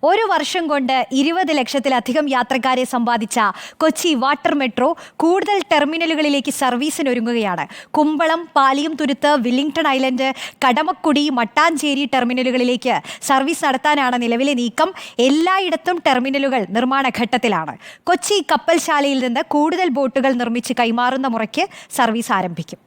ഒരു വർഷം കൊണ്ട് 20 ലക്ഷത്തിലധികം യാത്രക്കാരെ സമ്പാദിച്ച കൊച്ചി വാട്ടർ മെട്രോ കൂടുതൽ ടെർമിനലുകളിലേക്ക് സർവീസിനൊരുങ്ങുകയാണ്. കുമ്പളം, പാലിയംതുരുത്ത്, വില്ലിംഗ്ടൺ ഐലൻഡ്, കടമക്കുടി, മട്ടാഞ്ചേരി ടെർമിനലുകളിലേക്ക് സർവീസ് നടത്താനാണ് നിലവിലെ നീക്കം. എല്ലായിടത്തും ടെർമിനലുകൾ നിർമ്മാണ ഘട്ടത്തിലാണ്. കൊച്ചി കപ്പൽശാലയിൽ നിന്ന് കൂടുതൽ ബോട്ടുകൾ നിർമ്മിച്ച് കൈമാറുന്ന മുറയ്ക്ക് സർവീസ് ആരംഭിക്കും.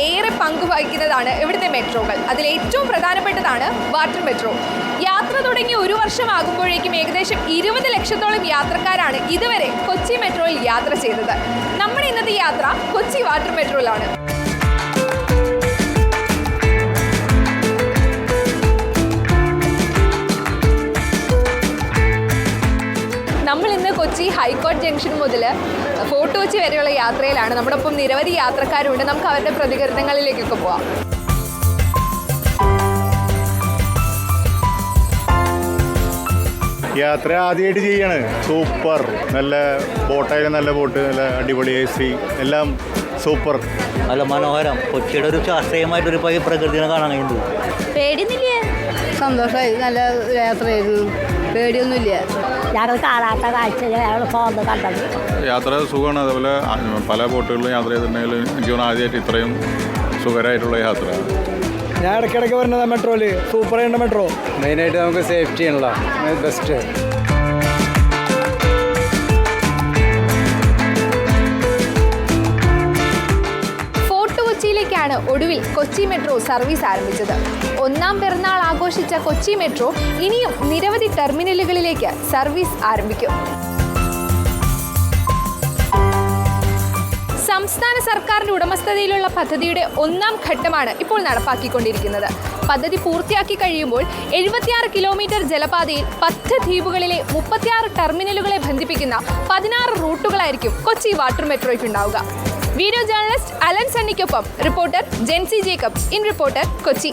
ഏറെ പങ്കുവഹിക്കുന്നതാണ് ഇവിടുത്തെ മെട്രോകൾ. അതിൽ ഏറ്റവും പ്രധാനപ്പെട്ടതാണ് വാട്ടർ മെട്രോ. യാത്ര തുടങ്ങി ഒരു വർഷമാകുമ്പോഴേക്കും ഏകദേശം 20 ലക്ഷത്തോളം യാത്രക്കാരാണ് ഇതുവരെ കൊച്ചി മെട്രോയിൽ യാത്ര ചെയ്തത്. നമ്മുടെ ഇന്നത്തെ യാത്ര കൊച്ചി വാട്ടർ മെട്രോയിലാണ്. നമ്മൾ ഇന്ന് കൊച്ചി ഹൈക്കോർട്ട് ജംഗ്ഷൻ മുതൽ ഫോർട്ട് കൊച്ചി വരെയുള്ള യാത്രയിലാണ്. നമ്മുടെ ഒപ്പം നിരവധി യാത്രക്കാരുണ്ട്. നമുക്ക് അവരുടെ പ്രതികരണങ്ങളിലേക്കൊക്കെ പോവാം. യാത്ര ആദ്യമായിട്ട് ചെയ്യാണ്. സൂപ്പർ. നല്ല ബോട്ടായാലും നല്ല ബോട്ട്, നല്ല അടിപൊളി AC, എല്ലാം സൂപ്പർ. നല്ല മനോഹരം. കൊച്ചിയുടെ ഒരു ശാസ്ത്രീയമായിട്ടൊരു പ്രകൃതിനെ കാണാൻ കഴിയുന്നു. പേടിയൊന്നുമില്ല, സന്തോഷമായി. നല്ല യാത്രയായിരുന്നു, പേടിയൊന്നുമില്ല. ഞങ്ങൾ കാണാത്ത കാഴ്ച കണ്ടത്. യാത്ര സുഖമാണ്. അതുപോലെ പല ബോട്ടുകളിലും യാത്ര ചെയ്തിട്ടുണ്ടെങ്കിൽ എനിക്ക് ആദ്യമായിട്ട് ഇത്രയും സുഖകരമായിട്ടുള്ള യാത്ര. ഞാൻ ഇടയ്ക്കിടയ്ക്ക് വരുന്നത് മെട്രോയിൽ. സൂപ്പറായിട്ട് മെട്രോ. മെയിനായിട്ട് നമുക്ക് സേഫ്റ്റി ആണല്ലോ ബെസ്റ്റ്. കൊച്ചിയിലേക്കാണ് ഒടുവിൽ കൊച്ചി മെട്രോ സർവീസ് ആരംഭിച്ചത്. ഒന്നാം പിറന്നാൾ ആഘോഷിച്ച കൊച്ചി മെട്രോ ഇനിയും നിരവധി ടെർമിനലുകളിലേക്ക് സർവീസ് ആരംഭിക്കും. സംസ്ഥാന സർക്കാരിന്റെ ഉടമസ്ഥതയിലുള്ള പദ്ധതിയുടെ ഒന്നാം ഘട്ടമാണ് ഇപ്പോൾ നടപ്പാക്കിക്കൊണ്ടിരിക്കുന്നത്. പദ്ധതി പൂർത്തിയാക്കി കഴിയുമ്പോൾ 76 കിലോമീറ്റർ ജലപാതയിൽ 10 ദ്വീപുകളിലെ 36 ടെർമിനലുകളെ ബന്ധിപ്പിക്കുന്ന 16 റൂട്ടുകളായിരിക്കും കൊച്ചി വാട്ടർ മെട്രോയ്ക്കുണ്ടാവുക. വീഡിയോ ജേർണലിസ്റ്റ് അലൻ സണ്ണിക്കൊപ്പം reporter Jency Jacobs in reporter Kochi.